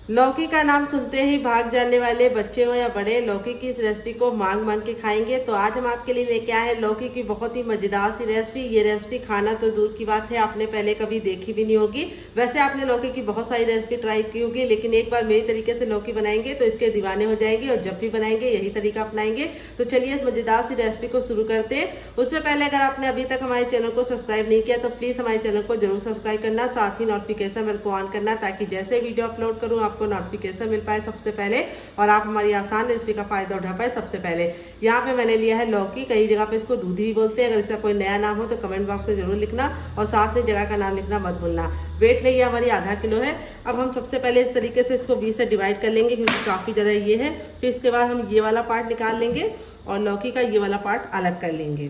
लौकी का नाम सुनते ही भाग जाने वाले बच्चे हो या बड़े, लौकी की इस रेसिपी को मांग मांग के खाएंगे। तो आज हम आपके लिए लेके आए हैं लौकी की बहुत ही मजेदार सी रेसिपी। ये रेसिपी खाना तो दूर की बात है, आपने पहले कभी देखी भी नहीं होगी। वैसे आपने लौकी की बहुत सारी रेसिपी ट्राई की होगी, लेकिन एक बार मेरी तरीके से लौकी बनाएंगे तो इसके दीवाने हो जाएंगे और जब भी बनाएंगे यही तरीका अपनाएंगे। तो चलिए इस मजेदार सी रेसिपी को शुरू करते हैं। उससे पहले अगर आपने अभी तक हमारे चैनल को सब्सक्राइब नहीं किया तो प्लीज हमारे चैनल को जरूर सब्सक्राइब करना, साथ ही नोटिफिकेशन बेल को ऑन करना, ताकि जैसे वीडियो अपलोड करूँ आपको नोटिफिकेशन मिल पाए सबसे पहले और आप हमारी आसान रेसिपी का फायदा उठा पाए सबसे पहले। यहाँ पे मैंने लिया है लौकी, कई जगह पे इसको दूधी ही बोलते हैं। अगर इसका कोई नया नाम हो तो कमेंट बॉक्स में जरूर लिखना और साथ में जगह का नाम लिखना मत भूलना। वेट नहीं है हमारी आधा किलो है। अब हम सबसे पहले इस तरीके से इसको 20 से डिवाइड कर लेंगे क्योंकि काफी ज्यादा ये है। फिर इसके बाद हम ये वाला पार्ट निकाल लेंगे और लौकी का ये वाला पार्ट अलग कर लेंगे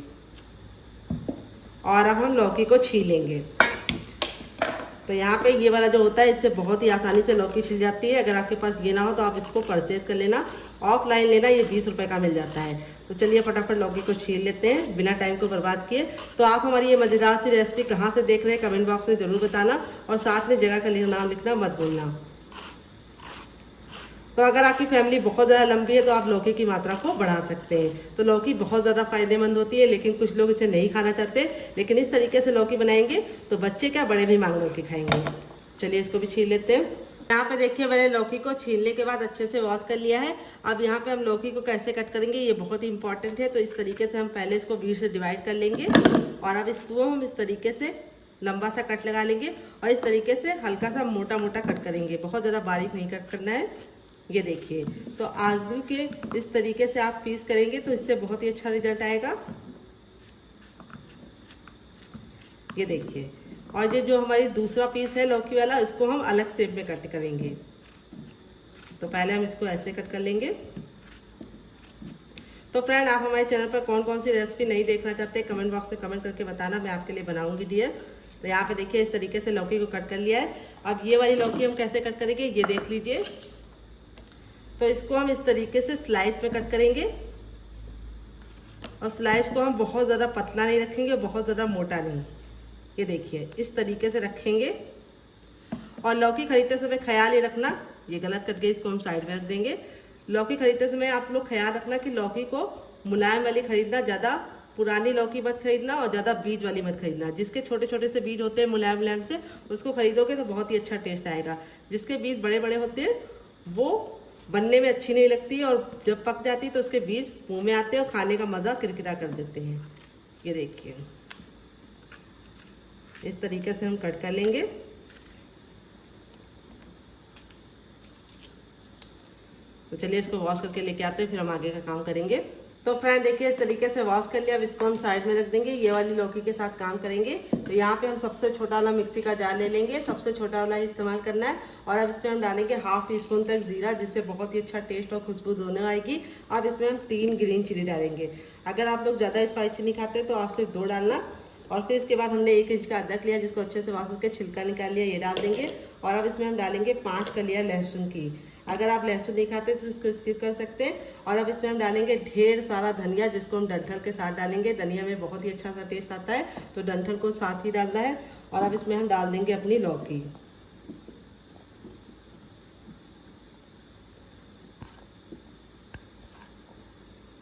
और अब हम लौकी को छीलेंगे। तो यहाँ पे ये वाला जो होता है इससे बहुत ही आसानी से लौकी छिल जाती है। अगर आपके पास ये ना हो तो आप इसको परचेज कर लेना, ऑफलाइन लेना, ये 20 रुपए का मिल जाता है। तो चलिए फटाफट लौकी को छील लेते हैं बिना टाइम को बर्बाद किए। तो आप हमारी ये मजेदार सी रेसिपी कहाँ से देख रहे हैं कमेंट बॉक्स में जरूर बताना और साथ में जगह का नाम लिखना मत भूलना। तो अगर आपकी फैमिली बहुत ज़्यादा लंबी है तो आप लौकी की मात्रा को बढ़ा सकते हैं। तो लौकी बहुत ज़्यादा फायदेमंद होती है, लेकिन कुछ लोग इसे नहीं खाना चाहते। लेकिन इस तरीके से लौकी बनाएंगे तो बच्चे क्या बड़े भी मांग लौकी खाएंगे। चलिए इसको भी छील लेते हैं। यहाँ पे देखिए मैंने लौकी को छीलने के बाद अच्छे से वॉश कर लिया है। अब यहाँ पे हम लौकी को कैसे कट करेंगे ये बहुत ही इंपॉर्टेंट है। तो इस तरीके से हम पहले इसको 20 से डिवाइड कर लेंगे और अब इसको हम इस तरीके से लंबा सा कट लगा लेंगे और इस तरीके से हल्का सा मोटा मोटा कट करेंगे, बहुत ज़्यादा बारीक नहीं कट करना है। ये देखिए, तो आलू के इस तरीके से आप पीस करेंगे तो इससे बहुत ही अच्छा रिजल्ट आएगा। ये देखिए, और ये जो हमारी दूसरा पीस है लौकी वाला, इसको हम अलग शेप में कट करेंगे। तो पहले हम इसको ऐसे कट कर लेंगे। तो फ्रेंड, आप हमारे चैनल पर कौन कौन सी रेसिपी नहीं देखना चाहते हैं कमेंट बॉक्स में कमेंट करके बताना, मैं आपके लिए बनाऊंगी डियर। तो यहाँ पे देखिए इस तरीके से लौकी को कट कर लिया है। अब ये वाली लौकी हम कैसे कट करेंगे ये देख लीजिए। तो इसको हम इस तरीके से स्लाइस में कट करेंगे और स्लाइस को हम बहुत ज़्यादा पतला नहीं रखेंगे, बहुत ज़्यादा मोटा नहीं। ये देखिए इस तरीके से रखेंगे। और लौकी खरीदते समय ख्याल ये रखना, ये गलत कट गई, इसको हम साइड में रख देंगे। लौकी खरीदते समय आप लोग ख्याल रखना कि लौकी को मुलायम वाली खरीदना, ज़्यादा पुरानी लौकी मत खरीदना और ज़्यादा बीज वाली मत खरीदना। जिसके छोटे छोटे से बीज होते हैं मुलायम मुलायम से, उसको खरीदोगे तो बहुत ही अच्छा टेस्ट आएगा। जिसके बीज बड़े बड़े होते हैं वो बनने में अच्छी नहीं लगती और जब पक जाती है तो उसके बीज मुंह में आते हैं और खाने का मज़ा किरकिरा कर देते हैं। ये देखिए इस तरीके से हम कट कर लेंगे। तो चलिए इसको वॉश करके लेके आते हैं, फिर हम आगे का काम करेंगे। तो फ्रेंड देखिए इस तरीके से वॉश कर लिया। अब इसको हम साइड में रख देंगे, ये वाली लौकी के साथ काम करेंगे। तो यहाँ पे हम सबसे छोटा वाला मिक्सी का जार ले लेंगे, सबसे छोटा वाला ही इस्तेमाल करना है। और अब इसमें हम डालेंगे हाफ टी स्पून तक जीरा, जिससे बहुत ही अच्छा टेस्ट और खुशबू दोनों आएगी। अब इसमें हम 3 ग्रीन चिली डालेंगे। अगर आप लोग ज़्यादा स्पाइसी नहीं खाते तो आप सिर्फ 2 डालना। और फिर इसके बाद हमने 1 इंच का अदरक लिया जिसको अच्छे से वॉश करके छिलका निकाल लिया, ये डाल देंगे। और अब इसमें हम डालेंगे 5 कलियां लहसुन की। अगर आप लहसुन नहीं खाते तो इसको स्किप कर सकते हैं। और अब इसमें हम डालेंगे ढेर सारा धनिया, जिसको हम डंठल के साथ डालेंगे। धनिया में बहुत ही अच्छा सा टेस्ट आता है, तो डंठल को साथ ही डालना है। और अब इसमें हम डाल देंगे अपनी लौकी।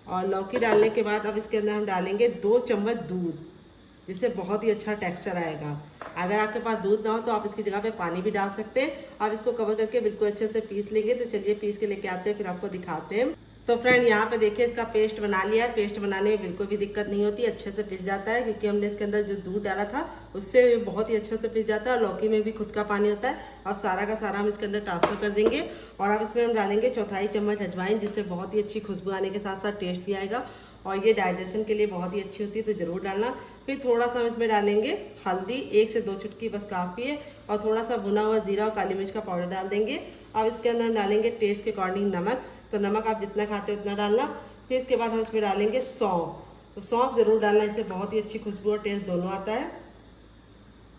और लौकी डालने के बाद अब इसके अंदर हम डालेंगे 2 चम्मच दूध, जिससे बहुत ही अच्छा टेक्सचर आएगा। अगर आपके पास दूध ना हो तो आप इसकी जगह पे पानी भी डाल सकते हैं। आप इसको कवर करके बिल्कुल अच्छे से पीस लेंगे। तो चलिए पीस के लेके आते हैं, फिर आपको दिखाते हैं। तो फ्रेंड यहाँ पे देखिए इसका पेस्ट बना लिया है। पेस्ट बनाने में बिल्कुल भी दिक्कत नहीं होती, अच्छे से पिस जाता है क्योंकि हमने इसके अंदर जो दूध डाला था उससे बहुत ही अच्छे से पिस जाता है। और लौकी में भी खुद का पानी होता है। और सारा का सारा हम इसके अंदर ट्रांसफर कर देंगे। और अब इसमें हम डालेंगे 1/4 चम्मच अजवाइन, जिससे बहुत ही अच्छी खुशबू आने के साथ साथ टेस्ट भी आएगा। और ये डाइजेशन के लिए बहुत ही अच्छी होती है, तो ज़रूर डालना। फिर थोड़ा सा इसमें डालेंगे हल्दी, 1 से 2 चुटकी बस काफ़ी है। और थोड़ा सा भुना हुआ जीरा और काली मिर्च का पाउडर डाल देंगे। अब इसके अंदर डालेंगे टेस्ट के अकॉर्डिंग नमक, तो नमक आप जितना खाते हो उतना डालना। फिर इसके बाद हम इसमें डालेंगे सौंफ, तो सौंफ ज़रूर डालना, इससे बहुत ही अच्छी खुशबू और टेस्ट दोनों आता है।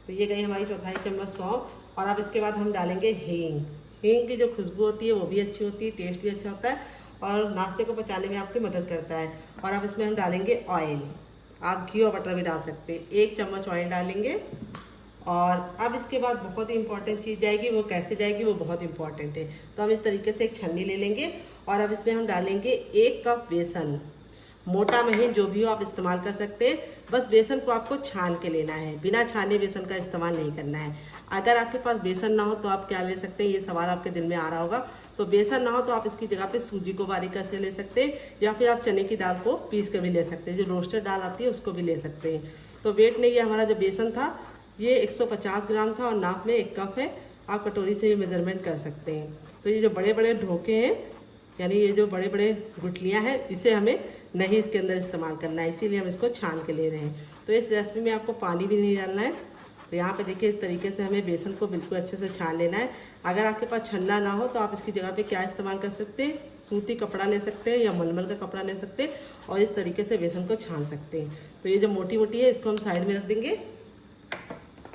तो ये गई हमारी 1/4 चम्मच सौंफ। और अब इसके बाद हम डालेंगे हींग। हींग की जो खुशबू होती है वो भी अच्छी होती है, टेस्ट भी अच्छा होता है और नाश्ते को पचाने में आपकी मदद करता है। और अब इसमें हम डालेंगे ऑयल, आप घी और बटर भी डाल सकते हैं। 1 चम्मच ऑयल डालेंगे। और अब इसके बाद बहुत ही इंपॉर्टेंट चीज़ जाएगी, वो कैसे जाएगी वो बहुत इंपॉर्टेंट है। तो हम इस तरीके से एक छन्नी ले लेंगे और अब इसमें हम डालेंगे 1 कप बेसन। मोटा महीन जो भी हो आप इस्तेमाल कर सकते हैं, बस बेसन को आपको छान के लेना है, बिना छाने बेसन का इस्तेमाल नहीं करना है। अगर आपके पास बेसन ना हो तो आप क्या ले सकते हैं, ये सवाल आपके दिल में आ रहा होगा। तो बेसन ना हो तो आप इसकी जगह पे सूजी को बारीक करके ले सकते हैं, या फिर आप चने की दाल को पीस कर भी ले सकते हैं, जो रोस्टेड दाल आती है उसको भी ले सकते हैं। तो वेट में ये हमारा जो बेसन था ये 150 ग्राम था और नाप में 1 कप है। आप कटोरी से ये मेजरमेंट कर सकते हैं। तो ये जो बड़े बड़े ढोके हैं, यानी ये जो बड़े बड़े गुठलियाँ हैं, इसे हमें नहीं इसके अंदर इस्तेमाल करना है, इसीलिए हम इसको छान के ले रहे हैं। तो इस रेसिपी में आपको पानी भी नहीं डालना है। तो यहाँ पे देखिए इस तरीके से हमें बेसन को बिल्कुल अच्छे से छान लेना है। अगर आपके पास छन्ना ना हो तो आप इसकी जगह पे क्या इस्तेमाल कर सकते हैं, सूती कपड़ा ले सकते हैं या मलमल का कपड़ा ले सकते हैं और इस तरीके से बेसन को छान सकते हैं। तो ये जो मोटी मोटी है इसको हम साइड में रख देंगे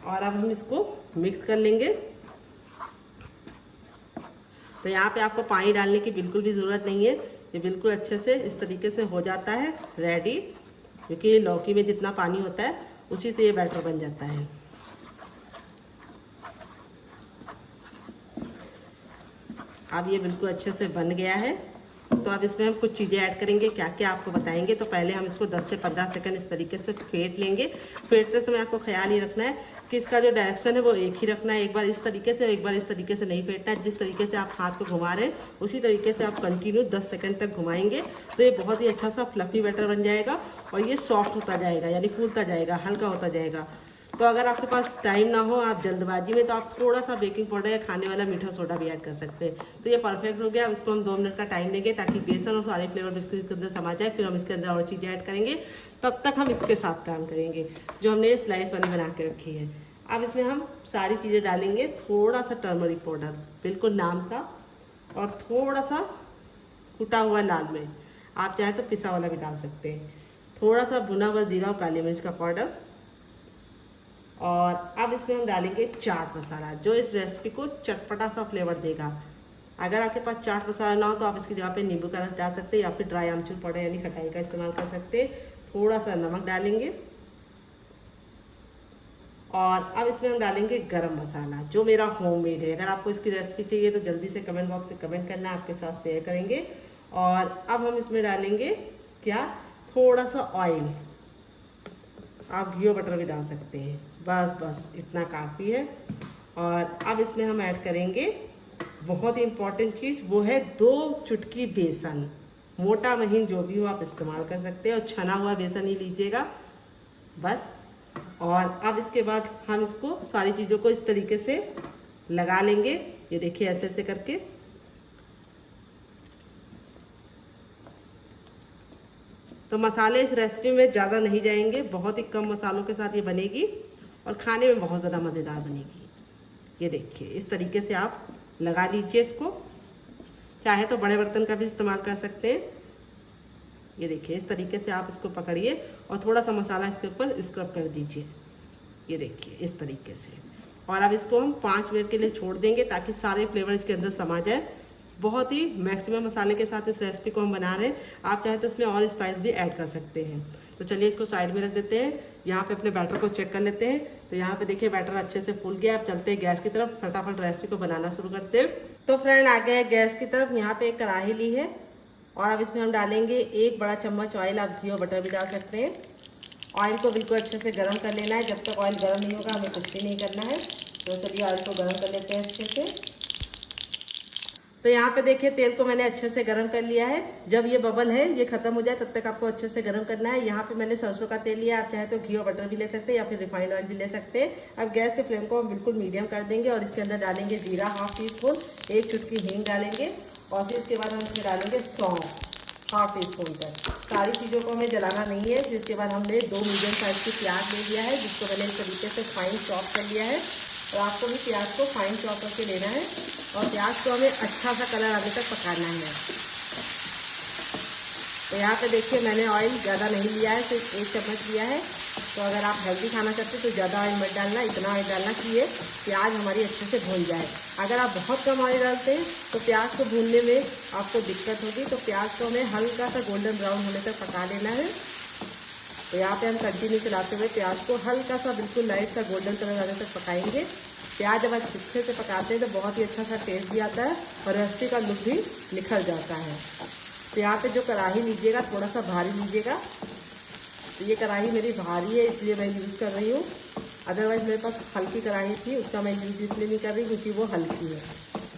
और अब हम इसको मिक्स कर लेंगे। तो यहाँ पे आपको पानी डालने की बिल्कुल भी ज़रूरत नहीं है, ये बिल्कुल अच्छे से इस तरीके से हो जाता है रेडी, क्योंकि लौकी में जितना पानी होता है उसी से ये बैटर बन जाता है। अब ये बिल्कुल अच्छे से बन गया है। तो अब इसमें हम कुछ चीज़ें ऐड करेंगे, क्या क्या आपको बताएंगे। तो पहले हम इसको 10 से 15 सेकंड इस तरीके से फेंट लेंगे। फेंटते समय आपको ख्याल ये रखना है कि इसका जो डायरेक्शन है वो एक ही रखना है, एक बार इस तरीके से एक बार इस तरीके से नहीं फेंटना है। जिस तरीके से आप हाथ को घुमा रहे हैं उसी तरीके से आप कंटिन्यू 10 सेकंड तक घुमाएंगे तो ये बहुत ही अच्छा सा फ्लफी बैटर बन जाएगा और ये सॉफ्ट होता जाएगा, यानी फूलता जाएगा, हल्का होता जाएगा। तो अगर आपके पास टाइम ना हो, आप जल्दबाजी में, तो आप थोड़ा सा बेकिंग पाउडर या खाने वाला मीठा सोडा भी ऐड कर सकते हैं। तो ये परफेक्ट हो गया। अब इसको हम 2 मिनट का टाइम देंगे ताकि बेसन और सारे फ्लेवर बिस्कुट इसके अंदर समा जाए। फिर हम इसके अंदर और चीज़ें ऐड करेंगे, तब तक हम इसके साथ काम करेंगे जो हमने स्लाइस वाली बना के रखी है। अब इसमें हम सारी चीज़ें डालेंगे। थोड़ा सा टर्मरिक पाउडर बिल्कुल नाम का, और थोड़ा सा कुटा हुआ लाल मिर्च, आप चाहे तो पिसा वाला भी डाल सकते हैं। थोड़ा सा भुना हुआ जीरा और काली मिर्च का पाउडर, और अब इसमें हम डालेंगे चाट मसाला जो इस रेसिपी को चटपटा सा फ्लेवर देगा। अगर आपके पास चाट मसाला ना हो तो आप इसकी जगह पे नींबू का रस डाल सकते हैं या फिर ड्राई आमचूर पाउडर यानी खटाई का इस्तेमाल कर सकते हैं। थोड़ा सा नमक डालेंगे और अब इसमें हम डालेंगे गरम मसाला जो मेरा होममेड है। अगर आपको इसकी रेसिपी चाहिए तो जल्दी से कमेंट बॉक्स से कमेंट करना, आपके साथ शेयर करेंगे। और अब हम इसमें डालेंगे क्या, थोड़ा सा ऑयल, आप घी और बटर भी डाल सकते हैं। बस इतना काफ़ी है। और अब इसमें हम ऐड करेंगे बहुत ही इम्पॉर्टेंट चीज़, वो है 2 चुटकी बेसन। मोटा महीन जो भी हो आप इस्तेमाल कर सकते हैं और छना हुआ बेसन ही लीजिएगा बस। और अब इसके बाद हम इसको सारी चीज़ों को इस तरीके से लगा लेंगे। ये देखिए ऐसे ऐसे करके। तो मसाले इस रेसिपी में ज़्यादा नहीं जाएंगे, बहुत ही कम मसालों के साथ ये बनेगी और खाने में बहुत ज़्यादा मज़ेदार बनेगी। ये देखिए इस तरीके से आप लगा लीजिए इसको, चाहे तो बड़े बर्तन का भी इस्तेमाल कर सकते हैं। ये देखिए इस तरीके से आप इसको पकड़िए और थोड़ा सा मसाला इसके ऊपर स्क्रब कर दीजिए। ये देखिए इस तरीके से। और अब इसको हम 5 मिनट के लिए छोड़ देंगे ताकि सारे फ्लेवर इसके अंदर समा जाए। बहुत ही मैक्सिमम मसाले के साथ इस रेसिपी को हम बना रहे हैं, आप चाहे तो इसमें और स्पाइस भी ऐड कर सकते हैं। तो चलिए इसको साइड में रख देते हैं। यहाँ पे अपने बैटर को चेक कर लेते हैं। तो यहाँ पे देखिए बैटर अच्छे से फूल गया। अब चलते हैं गैस की तरफ, फटाफट रेसिपी को बनाना शुरू करते हैं। तो फ्रेंड आ गए गैस की तरफ। यहाँ पे एक कढ़ाई ली है और अब इसमें हम डालेंगे 1 बड़ा चम्मच ऑयल, आप घी और बटर भी डाल सकते हैं। ऑयल को बिल्कुल अच्छे से गर्म कर लेना है। जब तक ऑयल गर्म नहीं होगा हमें कुछ भी नहीं करना है। तो चलिए ऑयल को गर्म कर लेते हैं अच्छे से। तो यहाँ पे देखिए तेल को मैंने अच्छे से गर्म कर लिया है। जब ये बबल है ये खत्म हो जाए तब तक आपको अच्छे से गर्म करना है। यहाँ पे मैंने सरसों का तेल लिया, आप चाहे तो घी और बटर भी ले सकते हैं या फिर रिफाइंड ऑयल भी ले सकते हैं। अब गैस के फ्लेम को हम बिल्कुल मीडियम कर देंगे और इसके अंदर डालेंगे जीरा 1/2 टीस्पून, 1 चुटकी हींग डालेंगे और फिर इसके बाद हम इसमें डालेंगे सौंफ 1/2 टीस्पून तक। सारी चीज़ों को हमें जलाना नहीं है। फिर इसके बाद हमने 2 मीडियम साइज की प्याज ले लिया है जिसको मैंने इस तरीके से फाइन चॉप कर लिया है। और आपको भी प्याज को फाइन चॉप करके लेना है और प्याज को हमें अच्छा सा कलर आने तक पकाना है। तो यहाँ पे देखिए मैंने ऑयल ज़्यादा नहीं लिया है, सिर्फ 1 चम्मच लिया है। तो अगर आप हेल्दी खाना चाहते हैं तो ज़्यादा ऑयल मत डालना, इतना ऑयल डालना कि ये प्याज हमारी अच्छे से भून जाए। अगर आप बहुत कम ऑयल डालते हैं तो प्याज को भूनने में आपको दिक्कत होगी। तो प्याज को हमें हल्का सा गोल्डन ब्राउन होने तक पका लेना है। तो यहाँ पे हम कंटिन्यू चलाते हुए प्याज को हल्का सा बिल्कुल लाइट सा गोल्डन कलर आने तक पकाएंगे। प्याज जब अच्छे से पकाते हैं तो बहुत ही अच्छा सा टेस्ट भी आता है और रेसिपी का लुक भी निखर जाता है। तो यहाँ पे जो कढ़ाई लीजिएगा थोड़ा सा भारी लीजिएगा। तो ये कढ़ाई मेरी भारी है इसलिए मैं यूज़ कर रही हूँ, अदरवाइज़ मेरे पास हल्की कढ़ाई थी, उसका मैं यूज़ इसलिए नहीं कर रही क्योंकि वो हल्की है।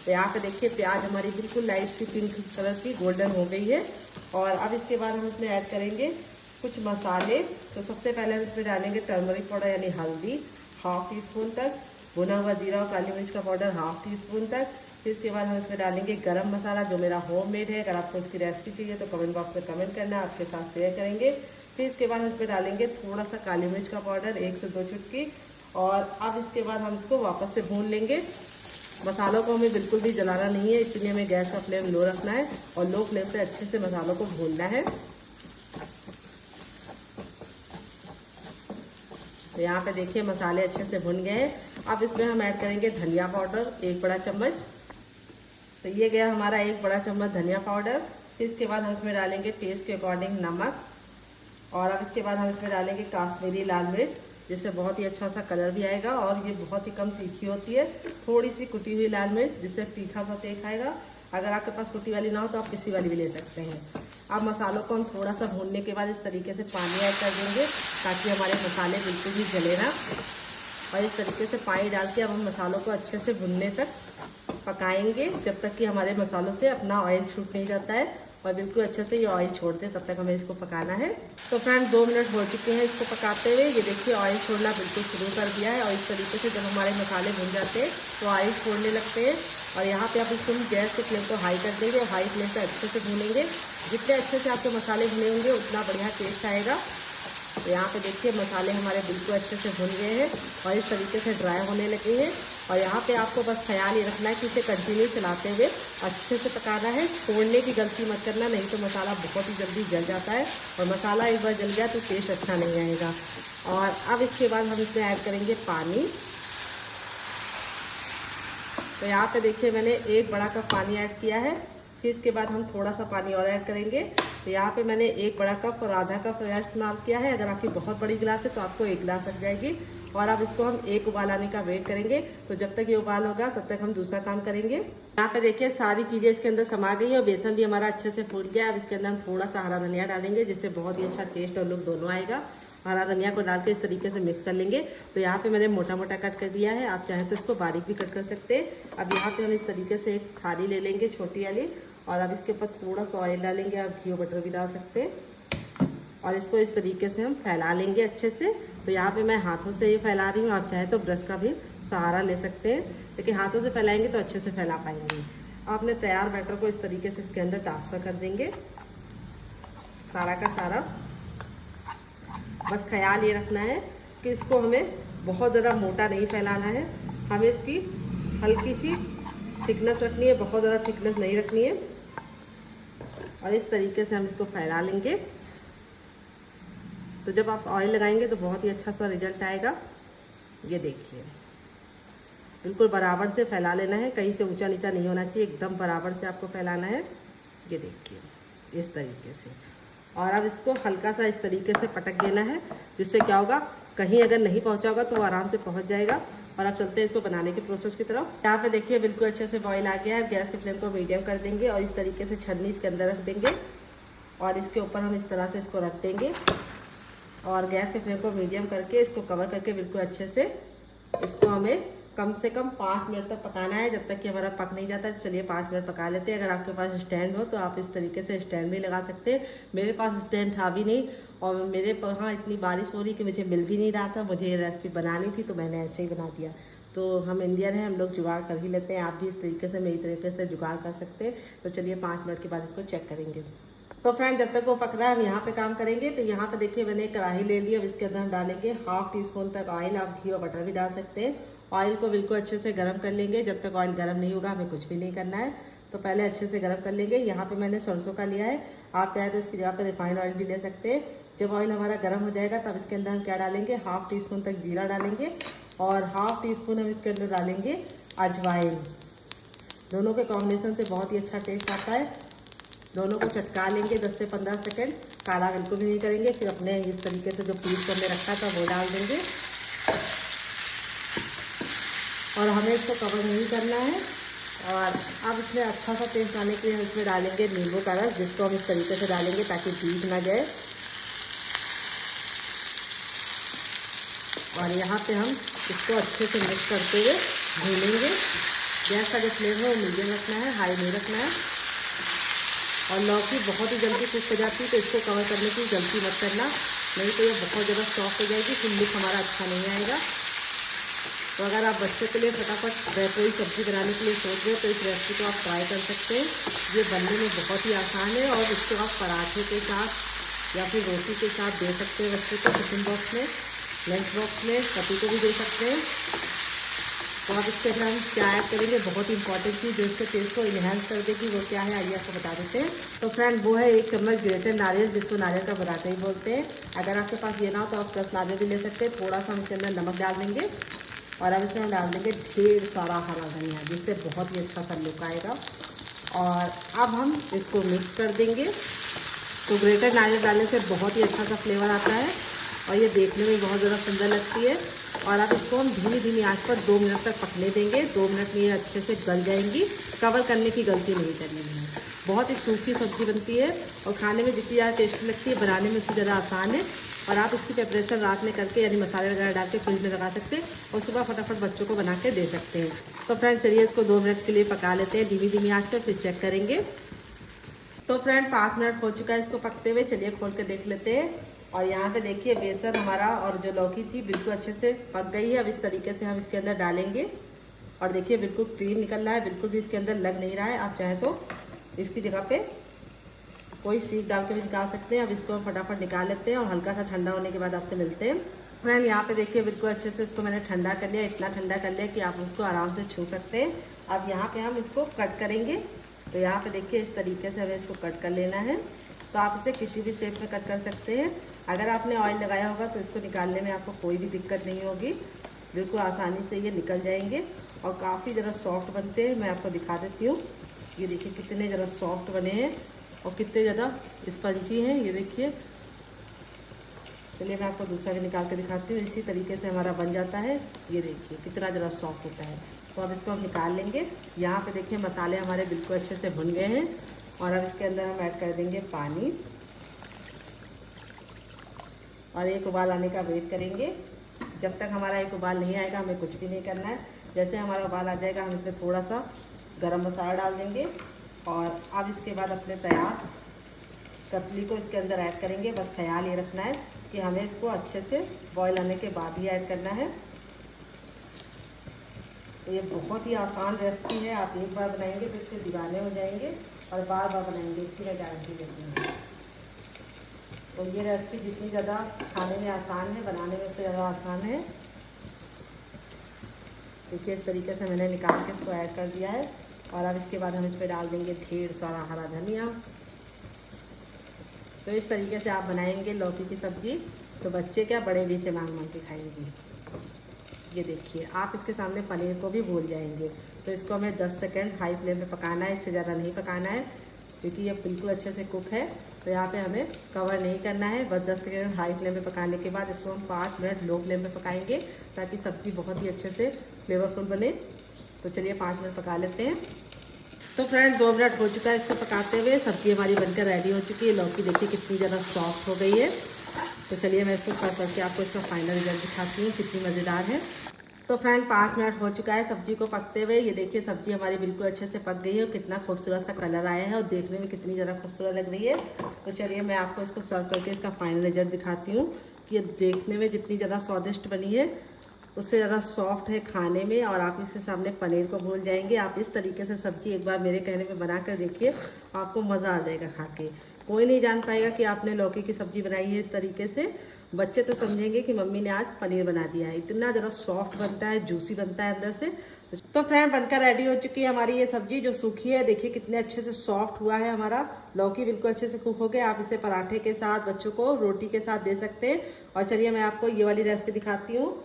तो यहाँ पे देखिए प्याज हमारी बिल्कुल लाइट सी पिंक कलर की गोल्डन हो गई है। और अब इसके बाद हम इसमें ऐड करेंगे कुछ मसाले। तो सबसे पहले हम इसमें डालेंगे टर्मरिक पाउडर यानी हल्दी 1/2 टीस्पून तक, भुना हुआ जीरा और काली मिर्च का पाउडर 1/2 टीस्पून तक। फिर इसके बाद हम इसमें डालेंगे गरम मसाला जो मेरा होममेड है। अगर आपको इसकी रेसिपी चाहिए तो कमेंट बॉक्स में कमेंट करना, आपके साथ शेयर करेंगे। फिर इसके बाद हम इसमें डालेंगे थोड़ा सा काली मिर्च का पाउडर 1 से 2 चुटकी। और अब इसके बाद हम इसको वापस से भून लेंगे। मसालों को हमें बिल्कुल भी जलाना नहीं है, इसलिए हमें गैस का फ्लेम लो रखना है और लो फ्लेम पे अच्छे से मसालों को भूनना है। तो यहाँ पे देखिए मसाले अच्छे से भुन गए हैं। अब इसमें हम ऐड करेंगे धनिया पाउडर 1 बड़ा चम्मच। तो ये गया हमारा 1 बड़ा चम्मच धनिया पाउडर। फिर इसके बाद हम इसमें डालेंगे टेस्ट के अकॉर्डिंग नमक। और अब इसके बाद हम इसमें डालेंगे काश्मीरी लाल मिर्च, जिससे बहुत ही अच्छा सा कलर भी आएगा और ये बहुत ही कम तीखी होती है। थोड़ी सी कुटी हुई लाल मिर्च जिससे तीखा सा टेस्ट आएगा। अगर आपके पास कुटी वाली ना हो तो आप पिसी वाली भी ले सकते हैं। अब मसालों को हम थोड़ा सा भूनने के बाद इस तरीके से पानी ऐड कर देंगे ताकि हमारे मसाले बिल्कुल भी जले ना। और इस तरीके से पानी डाल के अब हम मसालों को अच्छे से भुनने तक पकाएंगे जब तक कि हमारे मसालों से अपना ऑयल छूट नहीं जाता है और बिल्कुल अच्छे से ये ऑयल छोड़ दे, तब तक हमें इसको पकाना है। तो फ्रेंड 2 मिनट हो चुके हैं इसको पकाते हुए। ये देखिए ऑयल छोड़ना बिल्कुल शुरू कर दिया है। और इस तरीके से जब हमारे मसाले भुन जाते हैं तो ऑयल छोड़ने लगते हैं। और यहाँ पे आप इसको गैस के फ्लेम को हाई कर देंगे और हाई फ्लेम पे अच्छे से भूनेंगे। जितने अच्छे से आपके मसाले भुने होंगे उतना बढ़िया टेस्ट आएगा। तो यहाँ पे देखिए मसाले हमारे बिल्कुल अच्छे से भुन गए हैं और इस तरीके से ड्राई होने लगे हैं। और यहाँ पे आपको बस ख्याल ये रखना है कि इसे कंटिन्यू चलाते हुए अच्छे से पकाना है। छोड़ने की गलती मत करना, नहीं तो मसाला बहुत ही जल्दी जल जाता है और मसाला एक बार जल गया तो टेस्ट अच्छा नहीं आएगा। और अब इसके बाद हम इसमें ऐड करेंगे पानी। तो यहाँ पे देखिए मैंने 1 बड़ा कप पानी ऐड किया है। फिर इसके बाद हम थोड़ा सा पानी और ऐड करेंगे। तो यहाँ पे मैंने 1 बड़ा कप और आधा कप इस्तेमाल किया है। अगर आपकी बहुत बड़ी गिलास है तो आपको 1 गिलास लग जाएगी। और अब इसको हम 1 उबाल आने का वेट करेंगे। तो जब तक ये उबाल होगा तब तक हम दूसरा काम करेंगे। यहाँ पे देखिए सारी चीज़ें इसके अंदर समा गई है और बेसन भी हमारा अच्छे से फूल गया। अब इसके अंदर हम थोड़ा सा हरा धनिया डालेंगे जिससे बहुत ही अच्छा टेस्ट और लुक दोनों आएगा। हरा धनिया को डाल के इस तरीके से मिक्स कर लेंगे। तो यहाँ पे मैंने मोटा मोटा कट कर दिया है, आप चाहें तो इसको बारीक भी कट कर सकते हैं। अब यहाँ पे हम इस तरीके से एक थाली ले लेंगे छोटी वाली और अब इसके ऊपर थोड़ा सा ऑयल डालेंगे। आप घी बटर भी डाल सकते हैं और इसको इस तरीके से हम फैला लेंगे अच्छे से। तो यहाँ पे मैं हाथों से ही फैला रही हूँ, आप चाहे तो ब्रश का भी सहारा ले सकते हैं, लेकिन हाथों से फैलाएंगे तो अच्छे से फैला पाएंगे। आप अपने तैयार बैटर को इस तरीके से इसके अंदर ट्रांसफर कर देंगे सारा का सारा। बस ख्याल ये रखना है कि इसको हमें बहुत ज़्यादा मोटा नहीं फैलाना है, हमें इसकी हल्की सी थिकनेस रखनी है, बहुत ज़्यादा थिकनेस नहीं रखनी है। और इस तरीके से हम इसको फैला लेंगे। तो जब आप ऑयल लगाएंगे तो बहुत ही अच्छा सा रिजल्ट आएगा। ये देखिए बिल्कुल बराबर से फैला लेना है, कहीं से ऊंचा नीचा नहीं होना चाहिए, एकदम बराबर से आपको फैलाना है। ये देखिए इस तरीके से। और अब इसको हल्का सा इस तरीके से पटक देना है, जिससे क्या होगा कहीं अगर नहीं पहुंचा होगा तो वो आराम से पहुंच जाएगा। और अब चलते हैं इसको बनाने के प्रोसेस की तरफ। यहाँ पे देखिए बिल्कुल अच्छे से बॉईल आ गया है। गैस के फ्लेम को मीडियम कर देंगे और इस तरीके से छन्नी इसके अंदर रख देंगे और इसके ऊपर हम इस तरह से इसको रख देंगे और गैस के फ्लेम को मीडियम करके इसको कवर करके बिल्कुल अच्छे से इसको हमें कम से कम 5 मिनट तक पकाना है, जब तक कि हमारा पक नहीं जाता। चलिए 5 मिनट पका लेते हैं। अगर आपके पास स्टैंड हो तो आप इस तरीके से स्टैंड भी लगा सकते हैं। मेरे पास स्टैंड था भी नहीं और मेरे यहाँ इतनी बारिश हो रही कि मुझे मिल भी नहीं रहा था। मुझे ये रेसिपी बनानी थी तो मैंने ऐसे ही बना दिया। तो हम इंडियन हैं, हम लोग जुगाड़ कर ही लेते हैं। आप भी इस तरीके से मेरी तरीके से जुगाड़ कर सकते हैं। तो चलिए 5 मिनट के बाद इसको चेक करेंगे। तो फ्रेंड जब तक वो पक रहा है हम यहाँ पे काम करेंगे। तो यहाँ पे देखिए मैंने कढ़ाई ले ली। अब इसके अंदर हम डालेंगे 1/2 टीस्पून तक ऑयल। आप घी और बटर भी डाल सकते हैं। ऑयल को बिल्कुल अच्छे से गर्म कर लेंगे। जब तक ऑयल गर्म नहीं होगा हमें कुछ भी नहीं करना है। तो पहले अच्छे से गर्म कर लेंगे। यहाँ पे मैंने सरसों का लिया है, आप चाहे तो इसकी जगह पे रिफाइंड ऑयल भी ले सकते हैं। जब ऑयल हमारा गर्म हो जाएगा तब इसके अंदर हम क्या डालेंगे 1/2 टीस्पून तक जीरा डालेंगे और 1/2 टीस्पून हम इसके अंदर डालेंगे अजवाइन। दोनों के कॉम्बिनेशन से बहुत ही अच्छा टेस्ट आता है। दोनों को चटका लेंगे 10 से 15 सेकंड। काला बिल्कुल भी नहीं करेंगे। फिर अपने इस तरीके से जो पीस को हमने रखा था वो डाल देंगे और हमें इसको कवर नहीं करना है। और अब इसमें अच्छा सा टेस्ट आने के लिए हम इसमें डालेंगे नींबू का रस, जिसको हम इस तरीके से डालेंगे ताकि भीग ना जाए। और यहाँ पे हम इसको अच्छे से मिक्स करते हुए भूनेंगे। गैस का जो फ्लेम है वो मीडियम रखना है, हाई नहीं रखना है। और लौकी बहुत ही जल्दी कुक हो जाती है, तो इसको कवर करने की गलती मत करना, नहीं तो ये बहुत ज़्यादा सॉफ्ट हो जाएगी, फिर लुक हमारा अच्छा नहीं आएगा। तो अगर आप बच्चों के लिए फटाफट कोई सब्ज़ी बनाने के लिए सोच रहे हो तो इस रेसिपी को आप ट्राई कर सकते हैं। ये बनने में बहुत ही आसान है और इसको आप पराठे के साथ या फिर रोटी के साथ दे सकते हैं बच्चों को, टिफिन बॉक्स में, लंच बॉक्स में, पति को भी दे सकते हैं। तो आप इसके अंदर हम क्या ऐड करेंगे, बहुत इंपॉर्टेंट चीज़ जो इसके टेस्ट को इन्हेंस कर देगी वो क्या है आइए आपको बता देते हैं। तो फ्रेंड वो है 1 चम्मच ग्रेटेड नारियल, जिसको नारियल का पराठा ही बोलते हैं। अगर आपके पास ये ना हो तो आप 10 नारियल भी ले सकते हैं। थोड़ा सा हम इसके अंदर नमक डाल देंगे और अब इसमें हम डाल देंगे ढेर सारा हरा धनिया, जिससे बहुत ही अच्छा सा लुक आएगा। और अब हम इसको मिक्स कर देंगे। तो ग्रेटेड नारियल डालने से बहुत ही अच्छा सा फ्लेवर आता है और ये देखने में बहुत ज़्यादा सुंदर लगती है। और अब इसको हम धीमी धीमी आंच पर 2 मिनट तक पकने देंगे। 2 मिनट में ये अच्छे से गल जाएंगी। कवर करने की गलती नहीं करनी है। बहुत ही सूखी सब्ज़ी बनती है और खाने में जितनी ज़्यादा टेस्टी लगती है, बनाने में उससे ज़्यादा आसान है। और आप इसकी प्रिपरेशन रात में करके यानी मसाले वगैरह डाल के फ्रिज में लगा सकते हैं और सुबह फटाफट बच्चों को बना के दे सकते हैं। तो फ्रेंड चलिए इसको 2 मिनट के लिए पका लेते हैं धीमी धीमी आंच पर, फिर चेक करेंगे। तो फ्रेंड 5 मिनट हो चुका है इसको पकते हुए, चलिए खोल के देख लेते हैं। और यहाँ पे देखिए बेसन हमारा और जो लौकी थी बिल्कुल अच्छे से पक गई है। अब इस तरीके से हम इसके अंदर डालेंगे और देखिए बिल्कुल क्रीम निकल रहा है, बिल्कुल भी इसके अंदर लग नहीं रहा है। आप चाहें तो इसकी जगह पे कोई सीख डाल के भी निकाल सकते हैं। अब इसको हम फटाफट निकाल लेते हैं और हल्का सा ठंडा होने के बाद आपसे मिलते हैं। फ्रेंड यहाँ पे देखिए बिल्कुल अच्छे से इसको मैंने ठंडा कर लिया, इतना ठंडा कर लिया कि आप उसको आराम से छू सकते हैं। अब यहाँ पे हम इसको कट करेंगे। तो यहाँ पे देखिए इस तरीके से हमें इसको कट कर लेना है। तो आप इसे किसी भी शेप में कट कर सकते हैं। अगर आपने ऑयल लगाया होगा तो इसको निकालने में आपको कोई भी दिक्कत नहीं होगी, बिल्कुल आसानी से ये निकल जाएंगे और काफ़ी ज़रा सॉफ्ट बनते हैं। मैं आपको दिखा देती हूँ, ये देखिए कितने ज़रा सॉफ्ट बने हैं और कितने ज़्यादा स्पंजी हैं, ये देखिए। चलिए मैं आपको दूसरा भी निकाल के दिखाती हूँ। इसी तरीके से हमारा बन जाता है, ये देखिए कितना ज़रा सॉफ्ट होता है। तो अब इसको हम निकाल लेंगे। यहाँ पे देखिए मसाले हमारे बिल्कुल अच्छे से भुन गए हैं और अब इसके अंदर हम ऐड कर देंगे पानी और एक उबाल आने का वेट करेंगे। जब तक हमारा एक उबाल नहीं आएगा हमें कुछ भी नहीं करना है। जैसे हमारा उबाल आ जाएगा हम इसमें थोड़ा सा गरम मसाला डाल देंगे और अब इसके बाद अपने तैयार कतली को इसके अंदर ऐड करेंगे। बस ख्याल ये रखना है कि हमें इसको अच्छे से बॉईल आने के बाद ही ऐड करना है। तो ये बहुत ही आसान रेसिपी है, आप एक बार बनाएंगे तो इसके दीवाने हो जाएंगे और बार बार बनाएंगे, इसकी मैं गारंटी देती हूँ। तो ये रेसिपी जितनी ज़्यादा खाने में आसान है, बनाने में उससे ज़्यादा आसान है। देखिए इस तरीके से मैंने निकाल के इसको ऐड कर दिया है और अब इसके बाद हम इस पर डाल देंगे ढेर सारा हरा धनिया। तो इस तरीके से आप बनाएंगे लौकी की सब्ज़ी तो बच्चे क्या बड़े भी से मांग मांग के खाएंगे। ये देखिए आप इसके सामने पनीर को भी भूल जाएंगे। तो इसको हमें 10 सेकंड हाई फ्लेम पे पकाना है, इससे ज़्यादा नहीं पकाना है क्योंकि ये बिल्कुल अच्छे से कुक है। तो यहाँ पे हमें कवर नहीं करना है, बस 10 सेकंड हाई फ्लेम पे पकाने के बाद इसको हम 5 मिनट लो फ्लेम पे पकाएंगे ताकि सब्ज़ी बहुत ही अच्छे से फ्लेवरफुल बने। तो चलिए 5 मिनट पका लेते हैं। तो फ्रेंड 2 मिनट हो चुका है इसको पकाते हुए, सब्ज़ी हमारी बनकर रेडी हो चुकी है। लौकी देखिए कितनी ज़्यादा सॉफ्ट हो गई है। तो चलिए मैं इसको सर्व करके आपको इसका फाइनल रिजल्ट दिखाती हूँ कितनी मज़ेदार है। तो फ्रेंड 5 मिनट हो चुका है सब्जी को पकते हुए। ये देखिए सब्जी हमारी बिल्कुल अच्छे से पक गई है और कितना खूबसूरत सा कलर आया है और देखने में कितनी ज़्यादा खूबसूरत लग रही है। तो चलिए मैं आपको इसको सर्व करके इसका फाइनल रिजल्ट दिखाती हूँ कि ये देखने में जितनी ज़्यादा स्वादिष्ट बनी है उससे ज़्यादा सॉफ्ट है खाने में और आप इसके सामने पनीर को भूल जाएंगे। आप इस तरीके से सब्जी एक बार मेरे कहने में बना कर देखिए, आपको मज़ा आ जाएगा खा के। कोई नहीं जान पाएगा कि आपने लौकी की सब्ज़ी बनाई है इस तरीके से। बच्चे तो समझेंगे कि मम्मी ने आज पनीर बना दिया है। इतना ज़रा सॉफ्ट बनता है, जूसी बनता है अंदर से। तो फ्रेंड बनकर रेडी हो चुकी है हमारी ये सब्जी जो सूखी है। देखिए कितने अच्छे से सॉफ्ट हुआ है हमारा लौकी, बिल्कुल अच्छे से कुक हो गया। आप इसे पराठे के साथ, बच्चों को रोटी के साथ दे सकते हैं। और चलिए मैं आपको ये वाली रेसिपी दिखाती हूँ।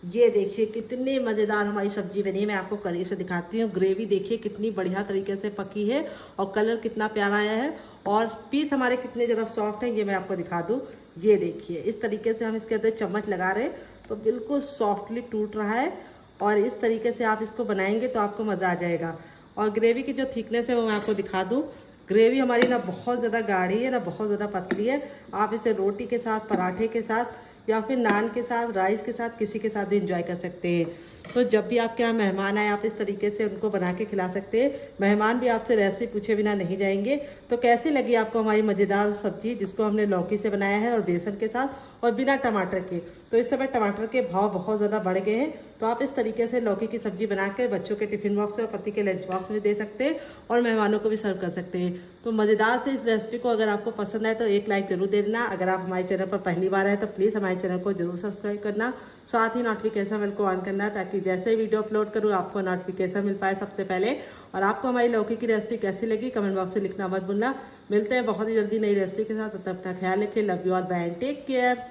ये देखिए कितनी मज़ेदार हमारी सब्जी बनी है। मैं आपको करीब से दिखाती हूँ। ग्रेवी देखिए कितनी बढ़िया तरीके से पकी है और कलर कितना प्यारा आया है और पीस हमारे कितने ज़रा सॉफ्ट हैं, ये मैं आपको दिखा दूँ। ये देखिए इस तरीके से हम इसके अंदर चम्मच लगा रहे हैं तो बिल्कुल सॉफ्टली टूट रहा है और इस तरीके से आप इसको बनाएंगे तो आपको मज़ा आ जाएगा। और ग्रेवी की जो थिकनेस है वो मैं आपको दिखा दूँ। ग्रेवी हमारी ना बहुत ज़्यादा गाढ़ी है ना बहुत ज़्यादा पतली है। आप इसे रोटी के साथ, पराठे के साथ या फिर नान के साथ, राइस के साथ, किसी के साथ भी इंजॉय कर सकते हैं। तो जब भी आपके यहाँ मेहमान आए आप इस तरीके से उनको बना के खिला सकते हैं। मेहमान भी आपसे रेसिपी पूछे बिना नहीं जाएंगे। तो कैसी लगी आपको हमारी मज़ेदार सब्जी जिसको हमने लौकी से बनाया है और बेसन के साथ और बिना टमाटर के। तो इस समय टमाटर के भाव बहुत ज़्यादा बढ़ गए हैं, तो आप इस तरीके से लौकी की सब्जी बना के बच्चों के टिफिन बॉक्स और पति के लंच बॉक्स में दे सकते हैं और मेहमानों को भी सर्व कर सकते हैं। तो मज़ेदार से इस रेसिपी को अगर आपको पसंद आए तो एक लाइक जरूर दे देना। अगर आप हमारे चैनल पर पहली बार आए तो प्लीज़ हमारे चैनल को जरूर सब्सक्राइब करना, साथ ही नोटिफिकेशन बेल को ऑन करना ताकि जैसे ही वीडियो अपलोड करूँ आपको नोटिफिकेशन मिल पाए सबसे पहले। और आपको हमारी लौकी की रेसिपी कैसी लगी कमेंट बॉक्स में लिखना मत भूलना। मिलते हैं बहुत ही जल्दी नई रेसिपी के साथ, तब तक अपना ख्याल रखें। Love you all, bye, take care.